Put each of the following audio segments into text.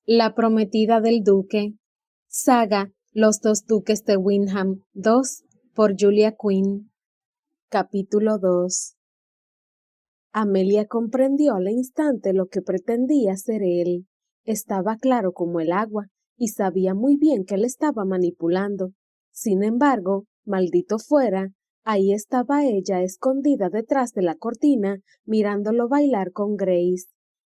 La prometida del duque. Saga Los dos duques de Windham 2 por Julia Quinn. Capítulo 2. Amelia comprendió al instante lo que pretendía hacer él. Estaba claro como el agua, y sabía muy bien que le estaba manipulando. Sin embargo, maldito fuera, ahí estaba ella escondida detrás de la cortina, mirándolo bailar con Grace.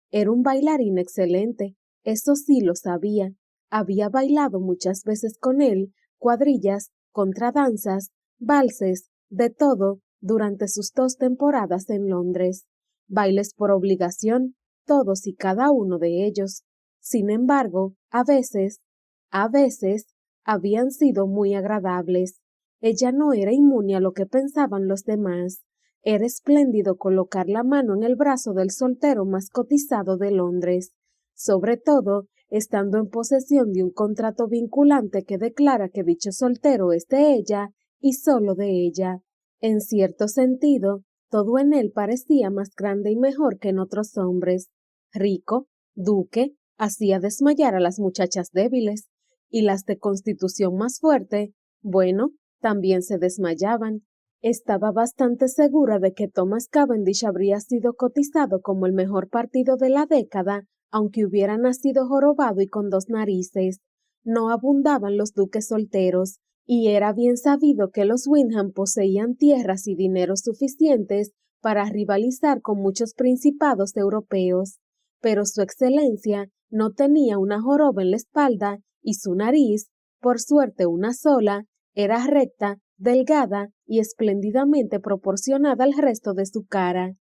Era un bailarín excelente, eso sí lo sabía. Había bailado muchas veces con él, cuadrillas, contradanzas, valses, de todo, durante sus 2 temporadas en Londres. Bailes por obligación, todos y cada uno de ellos. Sin embargo, a veces, habían sido muy agradables. Ella no era inmune a lo que pensaban los demás. Era espléndido colocar la mano en el brazo del soltero más cotizado de Londres, sobre todo estando en posesión de un contrato vinculante que declara que dicho soltero es de ella y sólo de ella. En cierto sentido, todo en él parecía más grande y mejor que en otros hombres. Rico, duque, hacía desmayar a las muchachas débiles, y las de constitución más fuerte, bueno, también se desmayaban. Estaba bastante segura de que Thomas Cavendish habría sido cotizado como el mejor partido de la década, aunque hubiera nacido jorobado y con 2 narices. No abundaban los duques solteros, y era bien sabido que los Windham poseían tierras y dineros suficientes para rivalizar con muchos principados europeos, pero su excelencia no tenía una joroba en la espalda y su nariz, por suerte una sola, era recta, delgada y espléndidamente proporcionada al resto de su cara.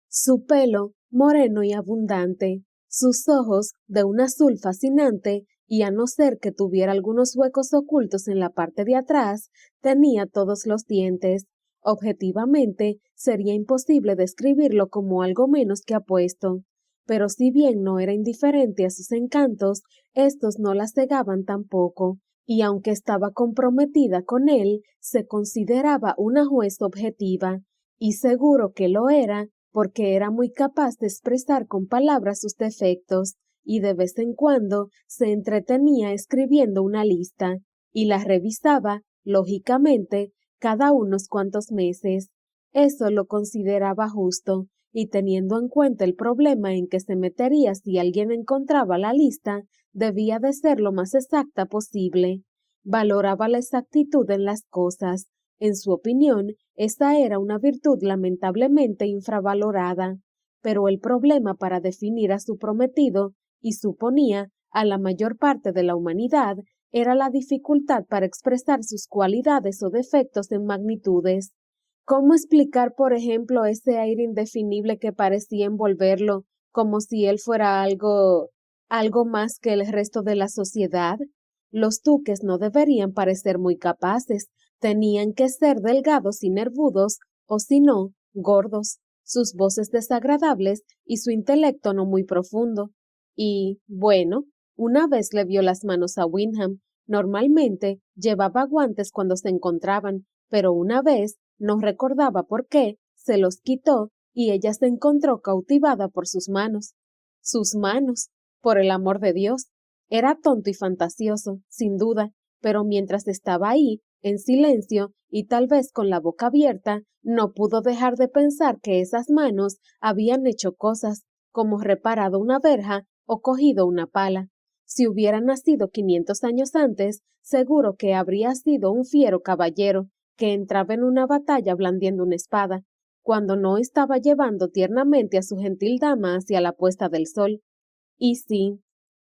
Su pelo, moreno y abundante, sus ojos, de un azul fascinante, y a no ser que tuviera algunos huecos ocultos en la parte de atrás, tenía todos los dientes. Objetivamente, sería imposible describirlo como algo menos que apuesto. Pero si bien no era indiferente a sus encantos, estos no la cegaban tampoco, y aunque estaba comprometida con él, se consideraba una juez objetiva, y seguro que lo era, porque era muy capaz de expresar con palabras sus defectos, y de vez en cuando se entretenía escribiendo una lista, y la revisaba, lógicamente, cada unos cuantos meses. Eso lo consideraba justo, y teniendo en cuenta el problema en que se metería si alguien encontraba la lista, debía de ser lo más exacta posible. Valoraba la exactitud en las cosas. En su opinión, esta era una virtud lamentablemente infravalorada. Pero el problema para definir a su prometido, y suponía a la mayor parte de la humanidad, era la dificultad para expresar sus cualidades o defectos en magnitudes. ¿Cómo explicar, por ejemplo, ese aire indefinible que parecía envolverlo, como si él fuera algo más que el resto de la sociedad? Los duques no deberían parecer muy capaces, tenían que ser delgados y nervudos, o si no, gordos, sus voces desagradables y su intelecto no muy profundo. Y, bueno, una vez le vio las manos a Windham. Normalmente llevaba guantes cuando se encontraban, pero una vez, no recordaba por qué, se los quitó y ella se encontró cautivada por sus manos. Sus manos, por el amor de Dios. Era tonto y fantasioso, sin duda, pero mientras estaba ahí, en silencio y tal vez con la boca abierta, no pudo dejar de pensar que esas manos habían hecho cosas, como reparado una verja o cogido una pala. Si hubiera nacido 500 años antes, seguro que habría sido un fiero caballero que entraba en una batalla blandiendo una espada, cuando no estaba llevando tiernamente a su gentil dama hacia la puesta del sol. Y sí,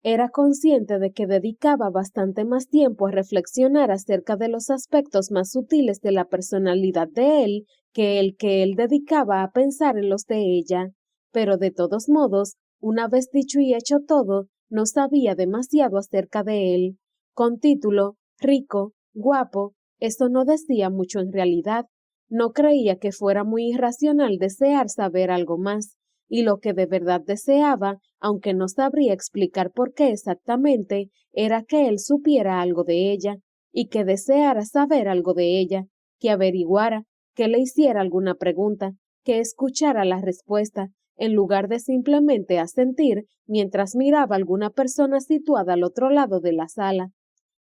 era consciente de que dedicaba bastante más tiempo a reflexionar acerca de los aspectos más sutiles de la personalidad de él que él dedicaba a pensar en los de ella, pero de todos modos, una vez dicho y hecho todo, no sabía demasiado acerca de él. Con título, rico, guapo, eso no decía mucho en realidad. No creía que fuera muy irracional desear saber algo más, y lo que de verdad deseaba, aunque no sabría explicar por qué exactamente, era que él supiera algo de ella, y que deseara saber algo de ella, que averiguara, que le hiciera alguna pregunta, que escuchara la respuesta, en lugar de simplemente asentir mientras miraba a alguna persona situada al otro lado de la sala.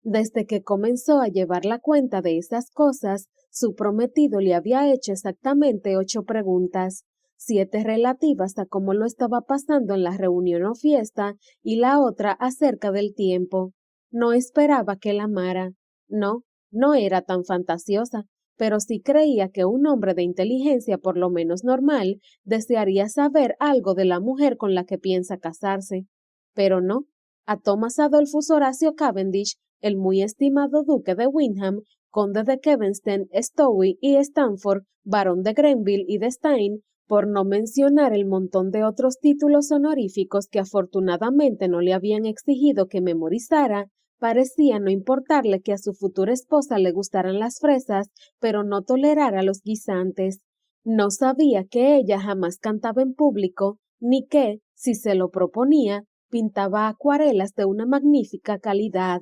Desde que comenzó a llevar la cuenta de esas cosas, su prometido le había hecho exactamente 8 preguntas, 7 relativas a cómo lo estaba pasando en la reunión o fiesta y la otra acerca del tiempo. No esperaba que la amara. No, no era tan fantasiosa, pero sí creía que un hombre de inteligencia por lo menos normal desearía saber algo de la mujer con la que piensa casarse. Pero no, a Thomas Adolphus Horacio Cavendish, el muy estimado duque de Windham, conde de Kevenstein, Stowe y Stamford, barón de Grenville y de Steyne, por no mencionar el montón de otros títulos honoríficos que afortunadamente no le habían exigido que memorizara, parecía no importarle que a su futura esposa le gustaran las fresas, pero no tolerara los guisantes. No sabía que ella jamás cantaba en público, ni que, si se lo proponía, pintaba acuarelas de una magnífica calidad.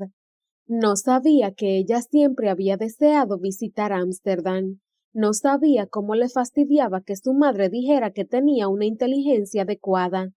No sabía que ella siempre había deseado visitar Ámsterdam. No sabía cómo le fastidiaba que su madre dijera que tenía una inteligencia adecuada.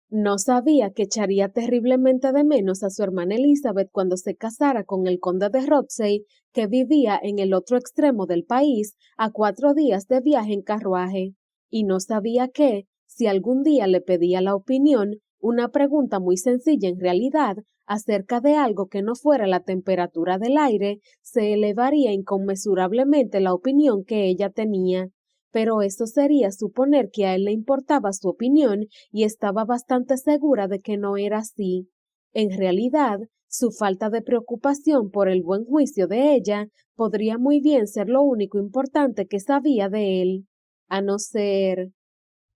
No sabía que echaría terriblemente de menos a su hermana Elizabeth cuando se casara con el conde de Rothesay, que vivía en el otro extremo del país, a 4 días de viaje en carruaje. Y no sabía que, si algún día le pedía la opinión, una pregunta muy sencilla en realidad, acerca de algo que no fuera la temperatura del aire, se elevaría inconmensurablemente la opinión que ella tenía. Pero eso sería suponer que a él le importaba su opinión y estaba bastante segura de que no era así. En realidad, su falta de preocupación por el buen juicio de ella podría muy bien ser lo único importante que sabía de él, a no ser...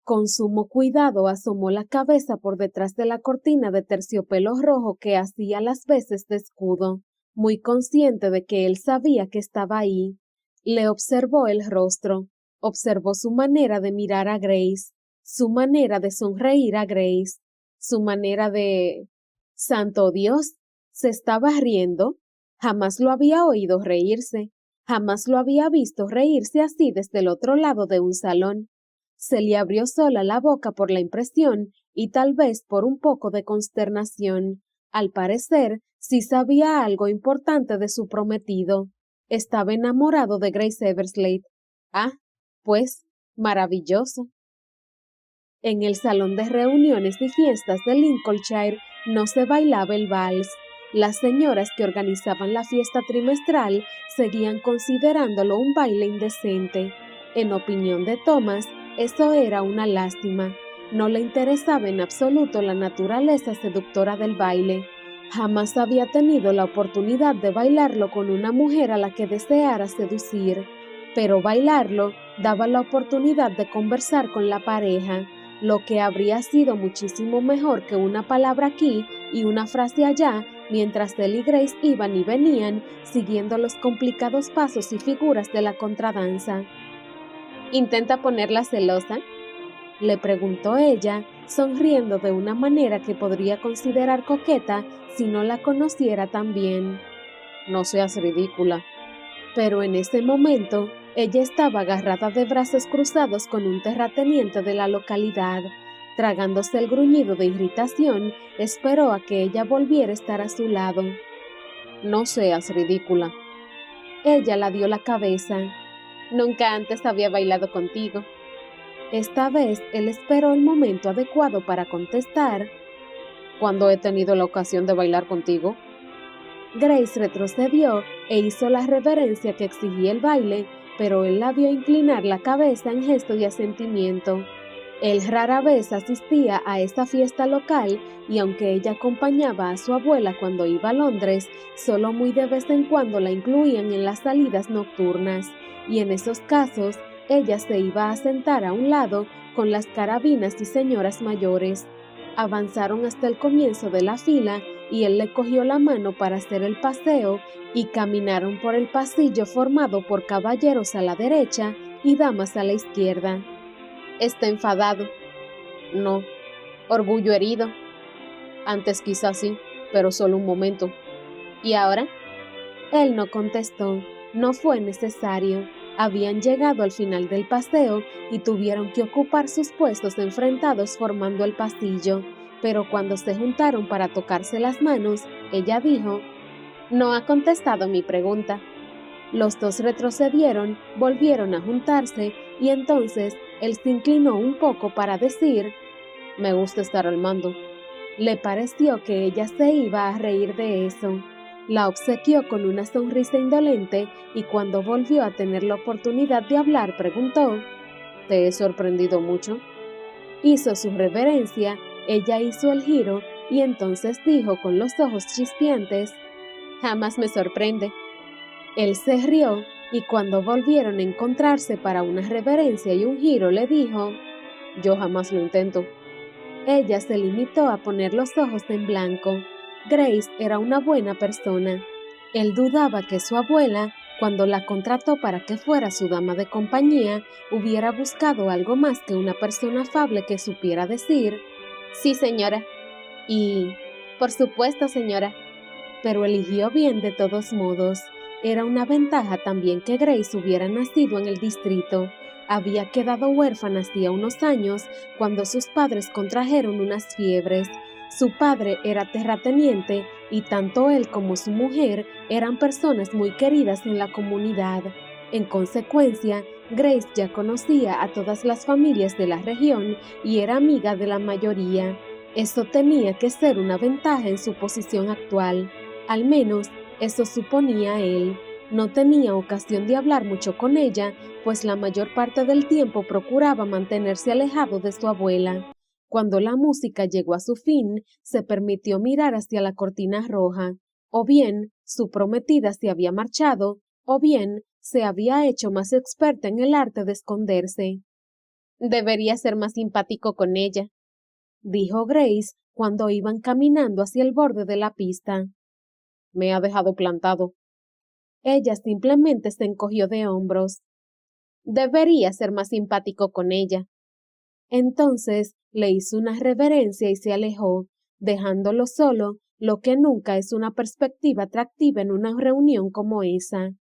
Con sumo cuidado asomó la cabeza por detrás de la cortina de terciopelo rojo que hacía las veces de escudo, muy consciente de que él sabía que estaba ahí. Le observó el rostro, observó su manera de mirar a Grace, su manera de sonreír a Grace, su manera de... ¡Santo Dios! ¿Se estaba riendo? Jamás lo había oído reírse, jamás lo había visto reírse así desde el otro lado de un salón. Se le abrió sola la boca por la impresión y tal vez por un poco de consternación. Al parecer, sí sabía algo importante de su prometido. Estaba enamorado de Grace Eversleigh. Ah, pues, maravilloso. En el salón de reuniones y fiestas de Lincolnshire no se bailaba el vals. Las señoras que organizaban la fiesta trimestral seguían considerándolo un baile indecente. En opinión de Thomas, eso era una lástima. No le interesaba en absoluto la naturaleza seductora del baile. Jamás había tenido la oportunidad de bailarlo con una mujer a la que deseara seducir, pero bailarlo daba la oportunidad de conversar con la pareja, lo que habría sido muchísimo mejor que una palabra aquí y una frase allá, mientras él y Grace iban y venían, siguiendo los complicados pasos y figuras de la contradanza. ¿Intenta ponerla celosa?, le preguntó ella, sonriendo de una manera que podría considerar coqueta si no la conociera tan bien. No seas ridícula. Pero en ese momento, ella estaba agarrada de brazos cruzados con un terrateniente de la localidad. Tragándose el gruñido de irritación, esperó a que ella volviera a estar a su lado. No seas ridícula. Ella la dio la cabeza. Nunca antes había bailado contigo. Esta vez él esperó el momento adecuado para contestar. ¿Cuándo he tenido la ocasión de bailar contigo? Grace retrocedió e hizo la reverencia que exigía el baile, pero él la vio inclinar la cabeza en gesto de asentimiento. Él rara vez asistía a esta fiesta local y aunque ella acompañaba a su abuela cuando iba a Londres, solo muy de vez en cuando la incluían en las salidas nocturnas, y en esos casos ella se iba a sentar a un lado con las carabinas y señoras mayores. Avanzaron hasta el comienzo de la fila y él le cogió la mano para hacer el paseo y caminaron por el pasillo formado por caballeros a la derecha y damas a la izquierda. ¿Está enfadado? No. ¿Orgullo herido? Antes quizás sí, pero solo un momento. ¿Y ahora? Él no contestó. No fue necesario. Habían llegado al final del paseo y tuvieron que ocupar sus puestos enfrentados formando el pasillo, pero cuando se juntaron para tocarse las manos, ella dijo: «No ha contestado mi pregunta». Los dos retrocedieron, volvieron a juntarse y entonces él se inclinó un poco para decir: «Me gusta estar al mando». Le pareció que ella se iba a reír de eso. La obsequió con una sonrisa indolente y cuando volvió a tener la oportunidad de hablar preguntó: «¿Te he sorprendido mucho?». Hizo su reverencia, ella hizo el giro y entonces dijo con los ojos chispeantes: «Jamás me sorprende». Él se rió y cuando volvieron a encontrarse para una reverencia y un giro le dijo: «Yo jamás lo intento». Ella se limitó a poner los ojos en blanco. Grace era una buena persona. Él dudaba que su abuela, cuando la contrató para que fuera su dama de compañía, hubiera buscado algo más que una persona afable que supiera decir: «Sí, señora» y «Por supuesto, señora». Pero eligió bien de todos modos. Era una ventaja también que Grace hubiera nacido en el distrito. Había quedado huérfana hacía unos años cuando sus padres contrajeron unas fiebres. Su padre era terrateniente y tanto él como su mujer eran personas muy queridas en la comunidad. En consecuencia, Grace ya conocía a todas las familias de la región y era amiga de la mayoría. Eso tenía que ser una ventaja en su posición actual. Al menos, eso suponía él. No tenía ocasión de hablar mucho con ella, pues la mayor parte del tiempo procuraba mantenerse alejado de su abuela. Cuando la música llegó a su fin, se permitió mirar hacia la cortina roja. O bien, su prometida se había marchado, o bien, se había hecho más experta en el arte de esconderse. «Debería ser más simpático con ella», dijo Grace cuando iban caminando hacia el borde de la pista. «Me ha dejado plantado». Ella simplemente se encogió de hombros. «Debería ser más simpático con ella». Entonces le hizo una reverencia y se alejó, dejándolo solo, lo que nunca es una perspectiva atractiva en una reunión como esa.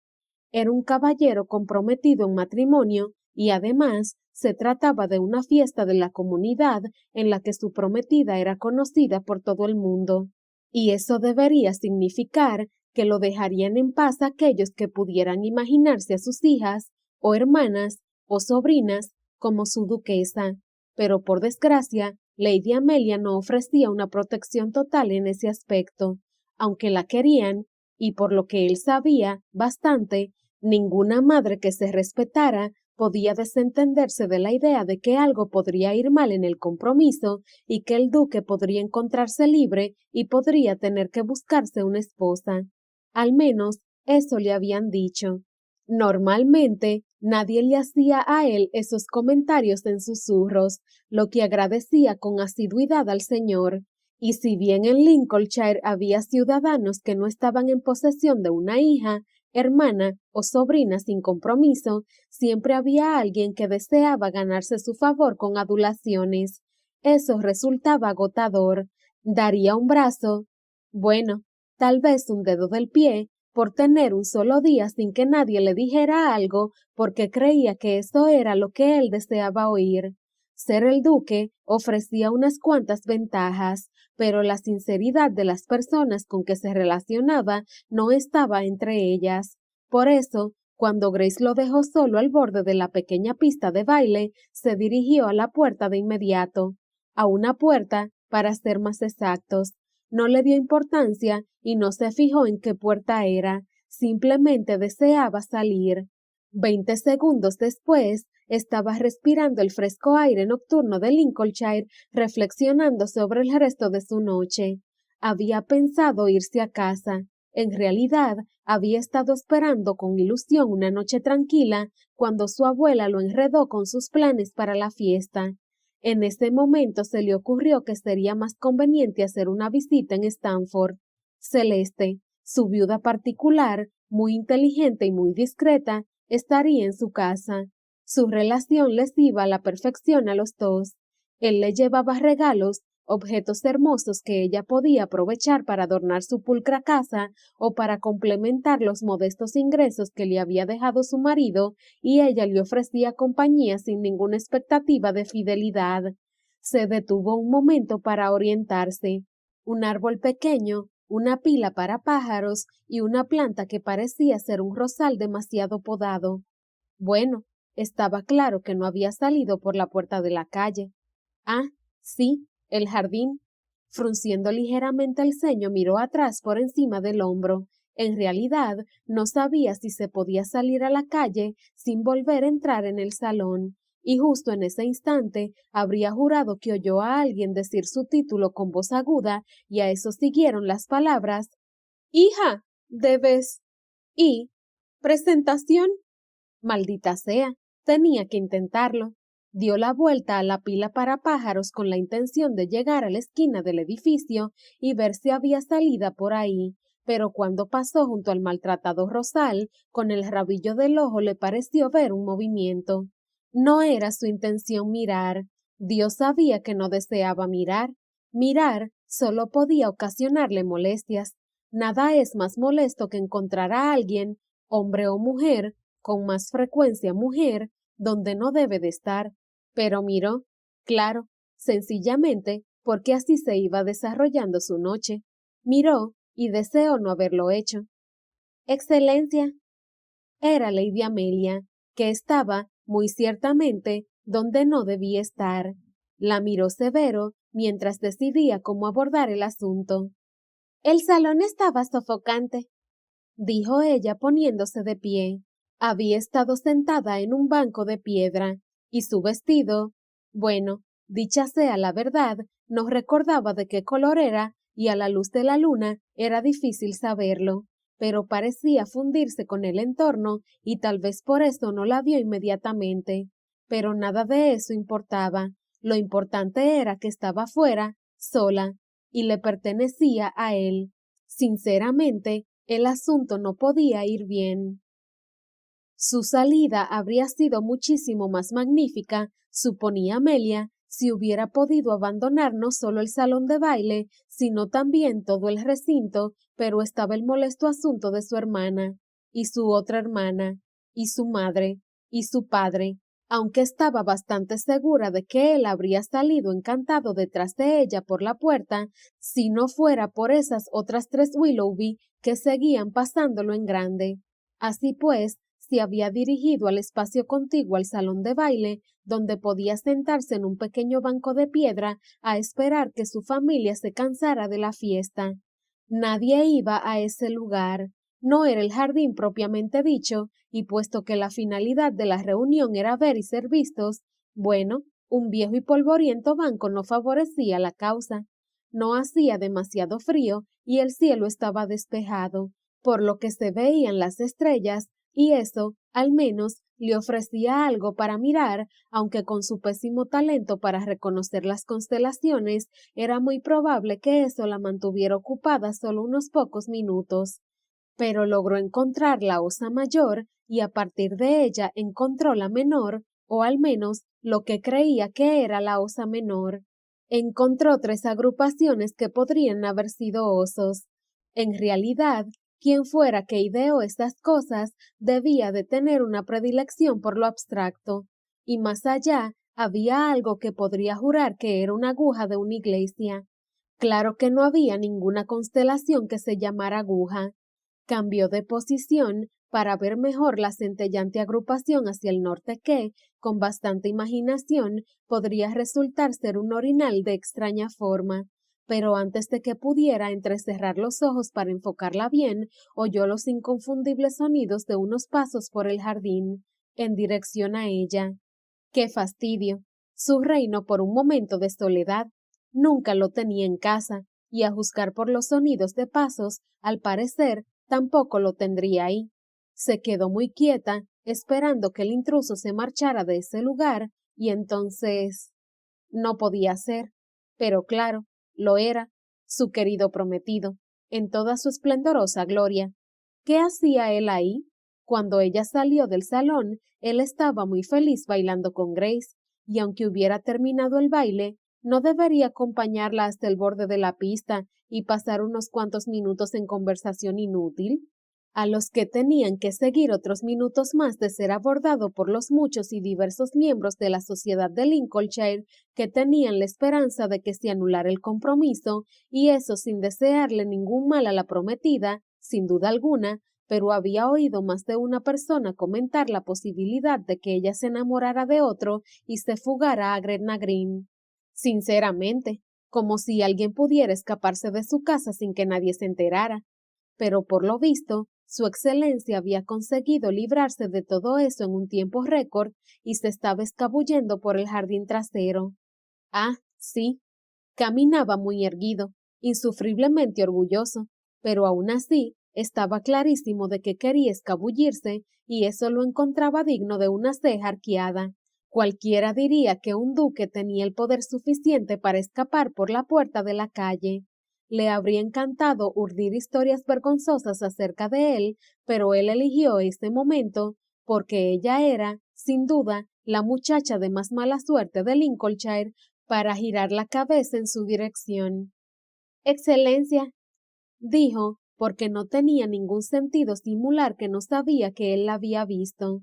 Era un caballero comprometido en matrimonio y además se trataba de una fiesta de la comunidad en la que su prometida era conocida por todo el mundo. Y eso debería significar que lo dejarían en paz aquellos que pudieran imaginarse a sus hijas, o hermanas, o sobrinas, como su duquesa. Pero por desgracia, Lady Amelia no ofrecía una protección total en ese aspecto. Aunque la querían, y por lo que él sabía, bastante, ninguna madre que se respetara podía desentenderse de la idea de que algo podría ir mal en el compromiso y que el duque podría encontrarse libre y podría tener que buscarse una esposa. Al menos, eso le habían dicho. Normalmente, nadie le hacía a él esos comentarios en susurros, lo que agradecía con asiduidad al señor. Y si bien en Lincolnshire había ciudadanos que no estaban en posesión de una hija, hermana o sobrina sin compromiso, siempre había alguien que deseaba ganarse su favor con adulaciones. Eso resultaba agotador. Daría un brazo, bueno, tal vez un dedo del pie, por tener un solo día sin que nadie le dijera algo, porque creía que eso era lo que él deseaba oír. Ser el duque ofrecía unas cuantas ventajas, pero la sinceridad de las personas con que se relacionaba no estaba entre ellas. Por eso, cuando Grace lo dejó solo al borde de la pequeña pista de baile, se dirigió a la puerta de inmediato. A una puerta, para ser más exactos. No le dio importancia y no se fijó en qué puerta era, simplemente deseaba salir. 20 segundos después, estaba respirando el fresco aire nocturno de Lincolnshire, reflexionando sobre el resto de su noche. Había pensado irse a casa. En realidad, había estado esperando con ilusión una noche tranquila cuando su abuela lo enredó con sus planes para la fiesta. En ese momento se le ocurrió que sería más conveniente hacer una visita en Stamford. Celeste, su viuda particular, muy inteligente y muy discreta, estaría en su casa. Su relación les iba a la perfección a los dos. Él le llevaba regalos objetos hermosos que ella podía aprovechar para adornar su pulcra casa o para complementar los modestos ingresos que le había dejado su marido, y ella le ofrecía compañía sin ninguna expectativa de fidelidad. Se detuvo un momento para orientarse. Un árbol pequeño, una pila para pájaros y una planta que parecía ser un rosal demasiado podado. Bueno, estaba claro que no había salido por la puerta de la calle. Ah, sí, el jardín. Frunciendo ligeramente el ceño, miró atrás por encima del hombro. En realidad, no sabía si se podía salir a la calle sin volver a entrar en el salón, y justo en ese instante habría jurado que oyó a alguien decir su título con voz aguda, y a eso siguieron las palabras: «Hija, debes...» y «presentación». Maldita sea, tenía que intentarlo. Dio la vuelta a la pila para pájaros con la intención de llegar a la esquina del edificio y ver si había salida por ahí, pero cuando pasó junto al maltratado rosal, con el rabillo del ojo le pareció ver un movimiento. No era su intención mirar. Dios sabía que no deseaba mirar. Mirar solo podía ocasionarle molestias. Nada es más molesto que encontrar a alguien, hombre o mujer, con más frecuencia mujer, donde no debe de estar. Pero miró, claro, sencillamente porque así se iba desarrollando su noche. Miró y deseó no haberlo hecho. Excelencia. Era Lady Amelia, que estaba, muy ciertamente, donde no debía estar. La miró severo mientras decidía cómo abordar el asunto. El salón estaba sofocante, dijo ella poniéndose de pie. Había estado sentada en un banco de piedra, y su vestido, bueno, dicha sea la verdad, no recordaba de qué color era, y a la luz de la luna era difícil saberlo, pero parecía fundirse con el entorno, y tal vez por eso no la vio inmediatamente. Pero nada de eso importaba. Lo importante era que estaba fuera, sola, y le pertenecía a él. Sinceramente, el asunto no podía ir bien. Su salida habría sido muchísimo más magnífica, suponía Amelia, si hubiera podido abandonar no solo el salón de baile, sino también todo el recinto, pero estaba el molesto asunto de su hermana, y su otra hermana, y su madre, y su padre, aunque estaba bastante segura de que él habría salido encantado detrás de ella por la puerta, si no fuera por esas otras 3 Willoughby que seguían pasándolo en grande. Así pues, se había dirigido al espacio contiguo al salón de baile, donde podía sentarse en un pequeño banco de piedra a esperar que su familia se cansara de la fiesta. Nadie iba a ese lugar. No era el jardín propiamente dicho, y puesto que la finalidad de la reunión era ver y ser vistos, bueno, un viejo y polvoriento banco no favorecía la causa. No hacía demasiado frío y el cielo estaba despejado, por lo que se veían las estrellas, y eso, al menos, le ofrecía algo para mirar, aunque con su pésimo talento para reconocer las constelaciones, era muy probable que eso la mantuviera ocupada solo unos pocos minutos. Pero logró encontrar la Osa Mayor y a partir de ella encontró la menor, o al menos lo que creía que era la Osa Menor. Encontró 3 agrupaciones que podrían haber sido osos. En realidad, quien fuera que ideó estas cosas debía de tener una predilección por lo abstracto, y más allá había algo que podría jurar que era una aguja de una iglesia. Claro que no había ninguna constelación que se llamara aguja. Cambió de posición para ver mejor la centellante agrupación hacia el norte que, con bastante imaginación, podría resultar ser un orinal de extraña forma. Pero antes de que pudiera entrecerrar los ojos para enfocarla bien, oyó los inconfundibles sonidos de unos pasos por el jardín, en dirección a ella. ¡Qué fastidio! Su reino por un momento de soledad. Nunca lo tenía en casa, y a juzgar por los sonidos de pasos, al parecer, tampoco lo tendría ahí. Se quedó muy quieta, esperando que el intruso se marchara de ese lugar, y entonces... No podía ser, pero claro, lo era, su querido prometido, en toda su esplendorosa gloria. ¿Qué hacía él ahí? Cuando ella salió del salón, él estaba muy feliz bailando con Grace, y aunque hubiera terminado el baile, ¿No debería acompañarla hasta el borde de la pista y pasar unos cuantos minutos en conversación inútil, a los que tenían que seguir otros minutos más de ser abordado por los muchos y diversos miembros de la sociedad de Lincolnshire que tenían la esperanza de que se anulara el compromiso, y eso sin desearle ningún mal a la prometida, sin duda alguna, pero había oído más de una persona comentar la posibilidad de que ella se enamorara de otro y se fugara a Gretna Green? Sinceramente, como si alguien pudiera escaparse de su casa sin que nadie se enterara. Pero por lo visto, su excelencia había conseguido librarse de todo eso en un tiempo récord y se estaba escabullendo por el jardín trasero. Ah, sí, caminaba muy erguido, insufriblemente orgulloso, pero aún así estaba clarísimo de que quería escabullirse, y eso lo encontraba digno de una ceja arqueada. Cualquiera diría que un duque tenía el poder suficiente para escapar por la puerta de la calle. Le habría encantado urdir historias vergonzosas acerca de él, pero él eligió ese momento porque ella era, sin duda, la muchacha de más mala suerte de Lincolnshire para girar la cabeza en su dirección. Excelencia, dijo, porque no tenía ningún sentido simular que no sabía que él la había visto.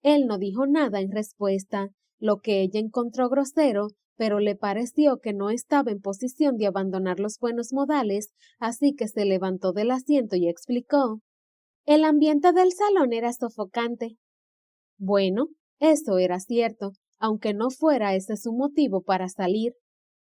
Él no dijo nada en respuesta, lo que ella encontró grosero, pero le pareció que no estaba en posición de abandonar los buenos modales, así que se levantó del asiento y explicó. El ambiente del salón era sofocante. Bueno, eso era cierto, aunque no fuera ese su motivo para salir.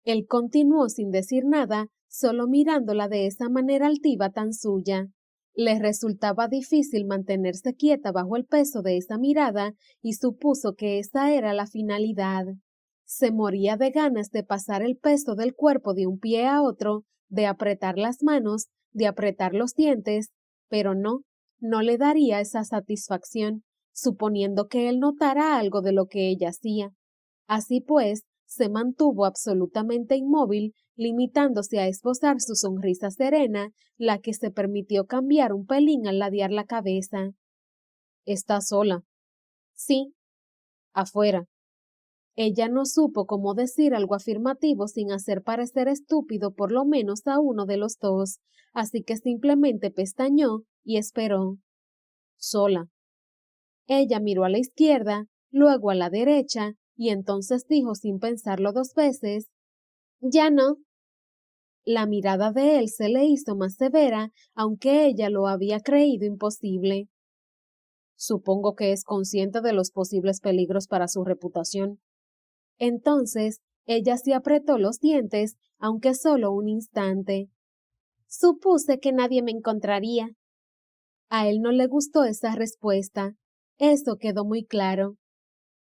Él continuó sin decir nada, solo mirándola de esa manera altiva tan suya. Le resultaba difícil mantenerse quieta bajo el peso de esa mirada y supuso que esa era la finalidad. Se moría de ganas de pasar el peso del cuerpo de un pie a otro, de apretar las manos, de apretar los dientes, pero no le daría esa satisfacción, suponiendo que él notara algo de lo que ella hacía. Así pues, se mantuvo absolutamente inmóvil, limitándose a esbozar su sonrisa serena, la que se permitió cambiar un pelín al ladear la cabeza. ¿Está sola? Sí. Afuera. Ella no supo cómo decir algo afirmativo sin hacer parecer estúpido por lo menos a uno de los dos, así que simplemente pestañeó y esperó. Sola. Ella miró a la izquierda, luego a la derecha, y entonces dijo sin pensarlo dos veces, ya no. La mirada de él se le hizo más severa, aunque ella lo había creído imposible. Supongo que es consciente de los posibles peligros para su reputación. Entonces, ella se apretó los dientes, aunque solo un instante. Supuse que nadie me encontraría. A él no le gustó esa respuesta. Eso quedó muy claro.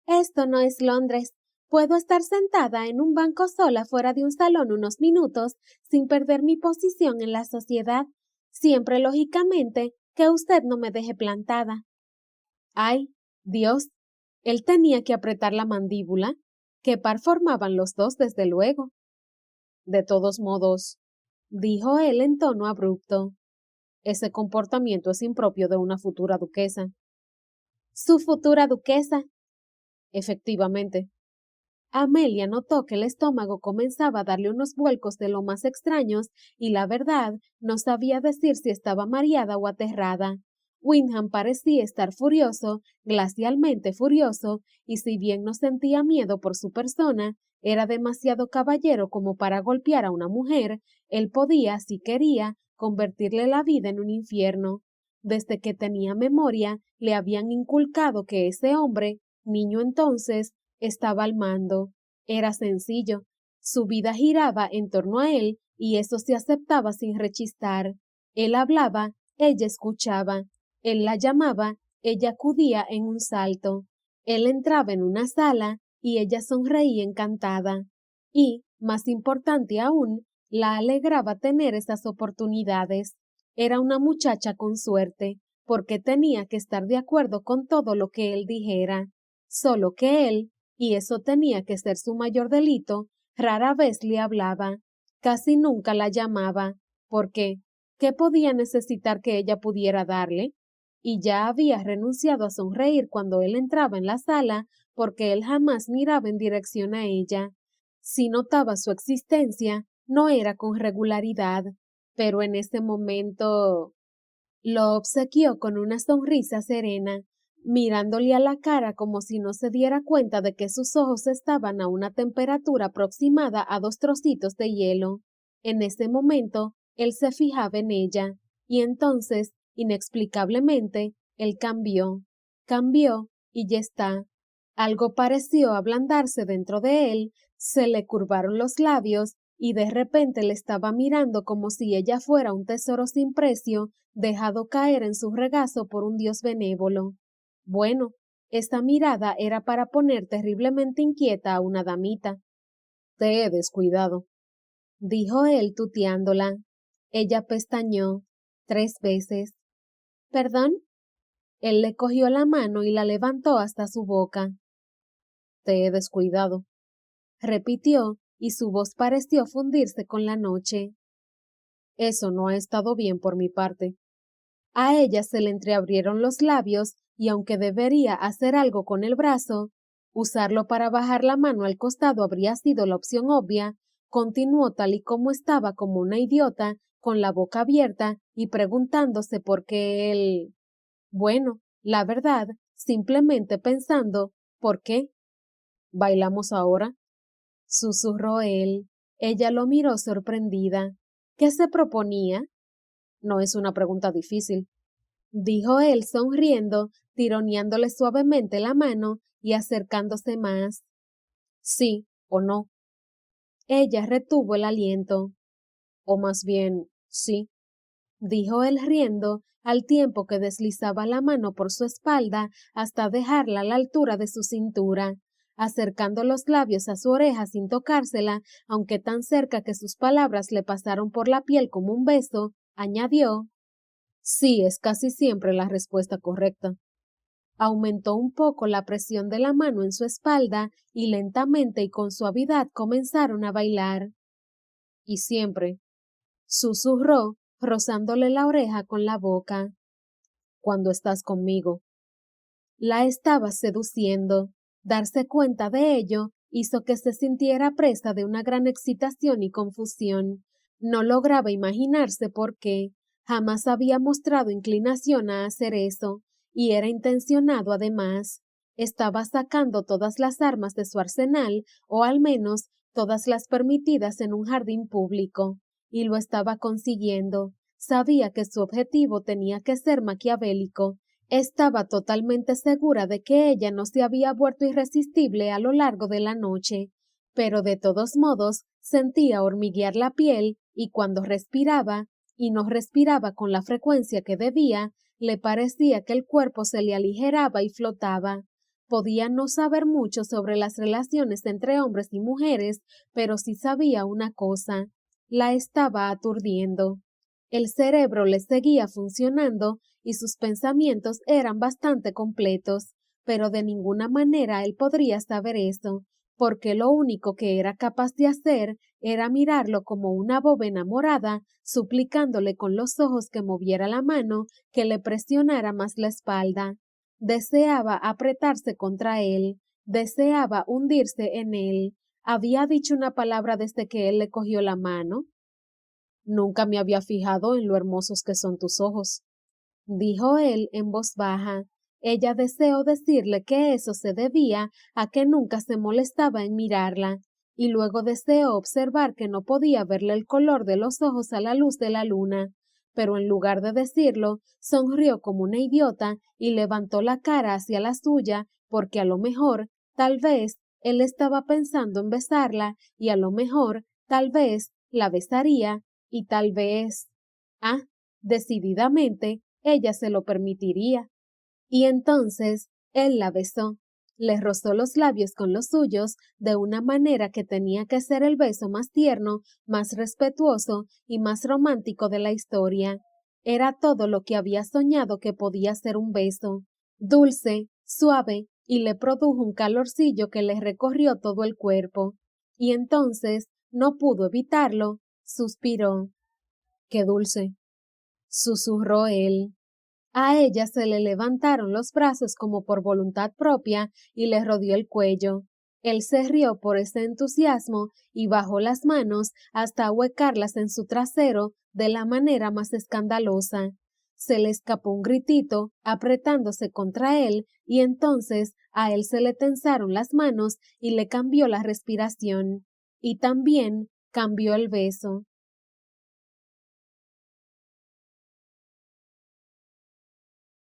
Esto no es Londres. Puedo estar sentada en un banco sola fuera de un salón unos minutos sin perder mi posición en la sociedad, siempre lógicamente que usted no me deje plantada. ¡Ay, Dios! Él tenía que apretar la mandíbula. ¿Qué par formaban los dos, desde luego? De todos modos, dijo él en tono abrupto, ese comportamiento es impropio de una futura duquesa. ¿Su futura duquesa? Efectivamente. Amelia notó que el estómago comenzaba a darle unos vuelcos de lo más extraños y la verdad no sabía decir si estaba mareada o aterrada. Windham parecía estar furioso, glacialmente furioso, y si bien no sentía miedo por su persona, era demasiado caballero como para golpear a una mujer. Él podía, si quería, convertirle la vida en un infierno. Desde que tenía memoria, le habían inculcado que ese hombre, niño entonces, estaba al mando. Era sencillo. Su vida giraba en torno a él y eso se aceptaba sin rechistar. Él hablaba, ella escuchaba. Él la llamaba, ella acudía en un salto. Él entraba en una sala y ella sonreía encantada. Y, más importante aún, la alegraba tener esas oportunidades. Era una muchacha con suerte, porque tenía que estar de acuerdo con todo lo que él dijera. Solo que él, y eso tenía que ser su mayor delito, rara vez le hablaba, casi nunca la llamaba, porque ¿qué podía necesitar que ella pudiera darle? Y ya había renunciado a sonreír cuando él entraba en la sala, porque él jamás miraba en dirección a ella. Si notaba su existencia, no era con regularidad, pero en ese momento lo obsequió con una sonrisa serena, mirándole a la cara como si no se diera cuenta de que sus ojos estaban a una temperatura aproximada a 2 trocitos de hielo. En ese momento, él se fijaba en ella, y entonces, inexplicablemente, él cambió, y ya está. Algo pareció ablandarse dentro de él, se le curvaron los labios, y de repente le estaba mirando como si ella fuera un tesoro sin precio, dejado caer en su regazo por un dios benévolo. Bueno, esta mirada era para poner terriblemente inquieta a una damita. Te he descuidado, dijo él tuteándola. Ella pestañeó 3 veces. ¿Perdón? Él le cogió la mano y la levantó hasta su boca. Te he descuidado, repitió, y su voz pareció fundirse con la noche. Eso no ha estado bien por mi parte. A ella se le entreabrieron los labios y aunque debería hacer algo con el brazo, usarlo para bajar la mano al costado habría sido la opción obvia, continuó tal y como estaba como una idiota, con la boca abierta y preguntándose por qué él. Bueno, la verdad, simplemente pensando, ¿por qué? ¿Bailamos ahora? Susurró él. Ella lo miró sorprendida. ¿Qué se proponía? No es una pregunta difícil, dijo él sonriendo, tironeándole suavemente la mano y acercándose más. Sí o no. Ella retuvo el aliento. O más bien, sí, dijo él riendo, al tiempo que deslizaba la mano por su espalda hasta dejarla a la altura de su cintura, acercando los labios a su oreja sin tocársela, aunque tan cerca que sus palabras le pasaron por la piel como un beso, añadió. Sí, es casi siempre la respuesta correcta. Aumentó un poco la presión de la mano en su espalda y lentamente y con suavidad comenzaron a bailar. Y siempre, susurró, rozándole la oreja con la boca. Cuando estás conmigo. La estaba seduciendo. Darse cuenta de ello hizo que se sintiera presa de una gran excitación y confusión. No lograba imaginarse por qué. Jamás había mostrado inclinación a hacer eso, y era intencionado además. Estaba sacando todas las armas de su arsenal, o al menos todas las permitidas en un jardín público, y lo estaba consiguiendo. Sabía que su objetivo tenía que ser maquiavélico. Estaba totalmente segura de que ella no se había vuelto irresistible a lo largo de la noche, pero de todos modos sentía hormiguear la piel y cuando respiraba, y no respiraba con la frecuencia que debía, le parecía que el cuerpo se le aligeraba y flotaba. Podía no saber mucho sobre las relaciones entre hombres y mujeres, pero sí sabía una cosa, la estaba aturdiendo. El cerebro le seguía funcionando y sus pensamientos eran bastante completos, pero de ninguna manera él podría saber eso, porque lo único que era capaz de hacer era mirarlo como una boba enamorada, suplicándole con los ojos que moviera la mano, que le presionara más la espalda. Deseaba apretarse contra él, deseaba hundirse en él. ¿Había dicho una palabra desde que él le cogió la mano? Nunca me había fijado en lo hermosos que son tus ojos, dijo él en voz baja. Ella deseó decirle que eso se debía a que nunca se molestaba en mirarla, y luego deseó observar que no podía verle el color de los ojos a la luz de la luna, pero en lugar de decirlo, sonrió como una idiota y levantó la cara hacia la suya, porque a lo mejor, tal vez, él estaba pensando en besarla, y a lo mejor, tal vez, la besaría, y tal vez. Ah, decididamente, ella se lo permitiría. Y entonces él la besó, le rozó los labios con los suyos de una manera que tenía que ser el beso más tierno, más respetuoso y más romántico de la historia. Era todo lo que había soñado que podía ser un beso, dulce, suave, y le produjo un calorcillo que le recorrió todo el cuerpo. Y entonces no pudo evitarlo, suspiró. Qué dulce, susurró él. A ella se le levantaron los brazos como por voluntad propia y le rodeó el cuello. Él se rió por ese entusiasmo y bajó las manos hasta ahuecarlas en su trasero de la manera más escandalosa. Se le escapó un gritito apretándose contra él y entonces a él se le tensaron las manos y le cambió la respiración. Y también cambió el beso.